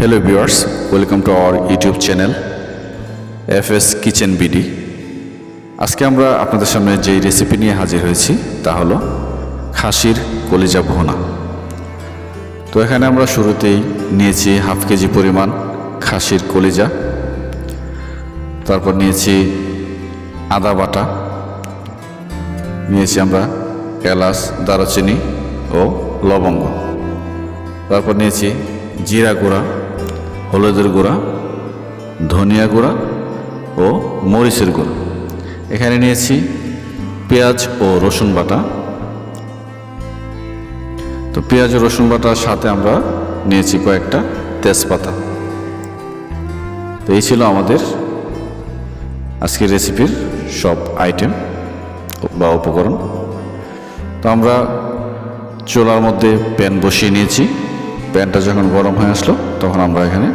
Hello viewers, welcome to our YouTube channel FS Kitchen BD। আজকে আমরা আপনাদের সামনে যে রেসিপি নিয়ে হাজির হয়েছি তা হলো খাসির কলিজা ভুনা। তো এখানে আমরা শুরুতেই নিয়েছি হাফ কেজি পরিমাণ খাসির কলিজা, তারপর নিয়েছি আদা বাটা, নিয়েছি আমরা এলাচ, দারুচিনি ও লবঙ্গ, তারপর নিয়েছি জিরা গুঁড়া, হলুদের গুঁড়া, ধনিয়া গুঁড়া ও মরিচের গুঁড়া। এখানে নিয়েছি পেঁয়াজ ও রসুন বাটা। তো পেঁয়াজ ও রসুন বাটার সাথে আমরা নিয়েছি কয়েকটা তেজপাতা। তো এই ছিল আমাদের আজকের রেসিপির সব আইটেম বা উপকরণ। তো আমরা চুলার মধ্যে প্যান বসিয়ে নিয়েছি। প্যানটা যখন গরম হয়ে আসলো তখন আমরা এখানে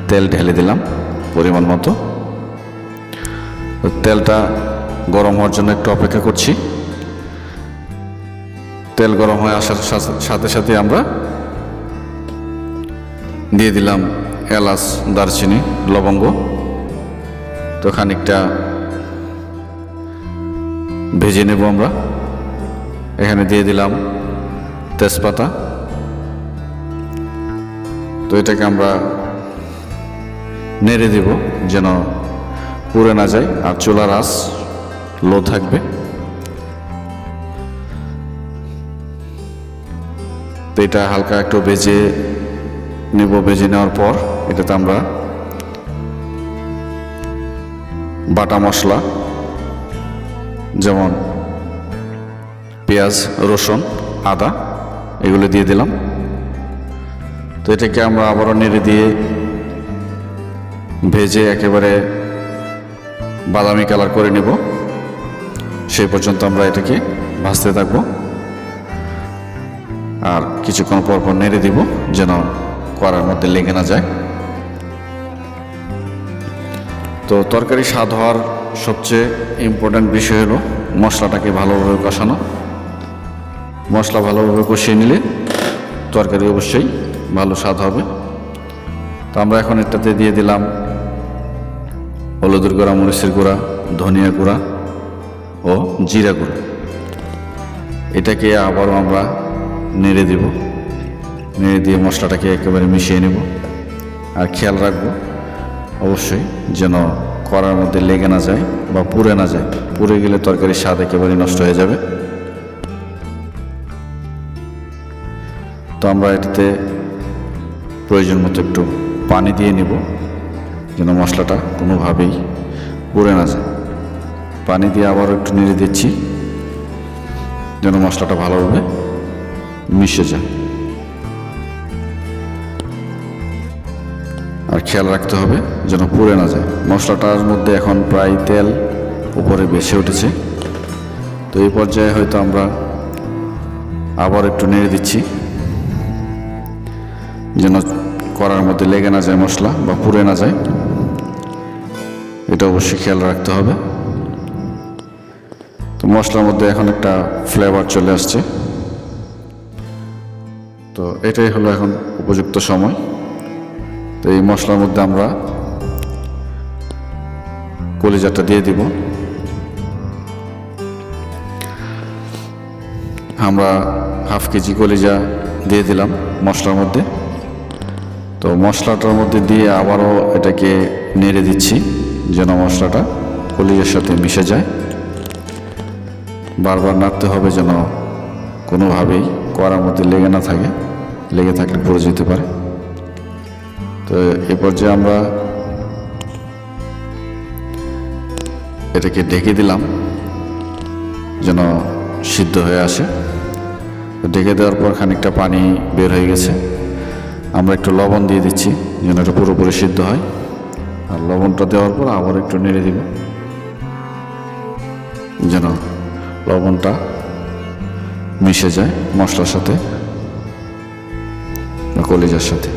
তেল ঢেলে দিলাম পরিমাণ মতো। তেলটা গরম হওয়ার জন্য একটু অপেক্ষা করছি। তেল গরম হয়ে আসার সাথে সাথে আমরা দিয়ে দিলাম এলাচ, দারচিনি, লবঙ্গ। তো খানিকটা ভেজে নেব আমরা। এখানে দিয়ে দিলাম তেজপাতা। তো এটাকে আমরা নেড়ে দেব যেন পুড়ে না যায়, আর চুলার আঁচ লো থাকবে। তো এটা হালকা একটু ভেজে নেব। ভেজে নেওয়ার পর এটাতে আমরা বাটা মশলা যেমন পেঁয়াজ, রসুন, আদা এগুলো দিয়ে দিলাম। তো এটাকে আমরা আবারও নেড়ে দিয়ে ভেজে একেবারে বাদামি কালার করে নেব। সেই পর্যন্ত আমরা এটাকে ভাজতে থাকবো, আর কিছুক্ষণ পর পর নেড়ে দিব যেন কড়ার মধ্যে লেগে না যায়। তো তরকারি স্বাদ হওয়ার সবচেয়ে ইম্পর্ট্যান্ট বিষয় হলো মশলাটাকে ভালোভাবে কষানো। মশলা ভালোভাবে কষিয়ে নিলে তরকারি অবশ্যই ভালো স্বাদ হবে। তো আমরা এখন এটাতে দিয়ে দিলাম হলুদের গুঁড়া, মরিচের গুঁড়া, ধনিয়া গুঁড়া ও জিরা গুঁড়া। এটাকে আবারও আমরা নেড়ে দিব। নেড়ে দিয়ে মশলাটাকে একেবারে মিশিয়ে নেব। আর খেয়াল রাখবো অবশ্যই যেন কড়ার মধ্যে লেগে না যায় বা পুড়ে না যায়। পুড়ে গেলে তরকারির স্বাদ একেবারে নষ্ট হয়ে যাবে। তো আমরা এটাতে প্রয়োজন মতো একটু পানি দিয়ে নেব যেন মশলাটা কোনোভাবেই পুড়ে না যায়। পানি দিয়ে আবারও একটু নেড়ে দিচ্ছি যেন মশলাটা ভালোভাবে মিশে যায়। আর খেয়াল রাখতে হবে যেন পুড়ে না যায়। মশলাটার মধ্যে এখন প্রায় তেল উপরে ভেসে উঠেছে। তো এই পর্যায়ে হয়তো আমরা আবার একটু নেড়ে দিচ্ছি যেন কড়ার মধ্যে লেগে না যায় মশলা বা পুড়ে না যায়। এটা অবশ্যই খেয়াল রাখতে হবে। তো মশলার মধ্যে এখন একটা ফ্লেভার চলে আসছে। তো এটাই হলো এখন উপযুক্ত সময়। তো এই মশলার মধ্যে আমরা কলিজাটা দিয়ে দিব। আমরা হাফ কেজি কলিজা দিয়ে দিলাম মশলার মধ্যে। তো মশলাটার মধ্যে দিয়ে আবারও এটাকে নেড়ে দিচ্ছি যেন মশলাটা কলিজার সাথে মিশে যায়। বারবার নাড়তে হবে যেন কোনোভাবেই কড়ার মধ্যে লেগে না থাকে। লেগে থাকলে পড়ে যেতে পারে। তো এ পর্যায়ে আমরা এটাকে ঢেকে দিলাম যেন সিদ্ধ হয়ে আসে। ঢেকে দেওয়ার পর খানিকটা পানি বের হয়ে গেছে। আমরা একটু লবণ দিয়ে দিচ্ছি যেন এটা পুরোপুরি সিদ্ধ হয়। আর লবণটা দেওয়ার পর আবার একটু নেড়ে দিব যেন লবণটা মিশে যায় মশলার সাথে বা কলিজার সাথে।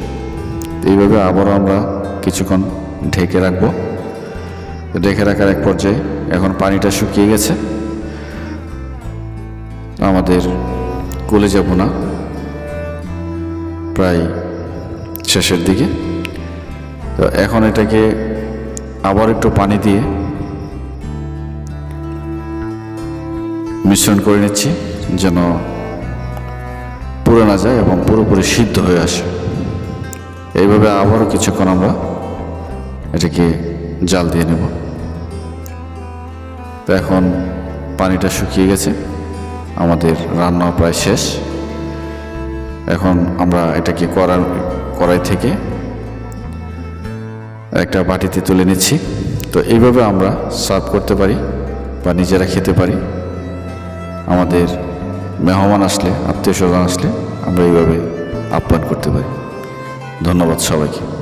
এইভাবে আবারও আমরা কিছুক্ষণ ঢেকে রাখবো। ঢেকে রাখার এক পর্যায়ে এখন পানিটা শুকিয়ে গেছে। আমাদের কলিজা ভুনা প্রায় শেষের দিকে। তো এখন এটাকে আবার একটু পানি দিয়ে মিশ্রণ করে নিচ্ছি যেন পুড়ে না যায় এবং পুরোপুরি সিদ্ধ হয়ে আসে। এইভাবে আবারও কিছুক্ষণ আমরা এটাকে জাল দিয়ে নেব। তো এখন পানিটা শুকিয়ে গেছে, আমাদের রান্না প্রায় শেষ। এখন আমরা এটাকে কড়াই থেকে একটা বাটিতে তুলে নিচ্ছি। তো এইভাবে আমরা সার্ভ করতে পারি বা নিজেরা খেতে পারি। আমাদের মেহমান আসলে, আত্মীয় স্বজন আসলে আমরা এইভাবে আপ্যায়ন করতে পারি। ধন্যবাদ সবাইকে।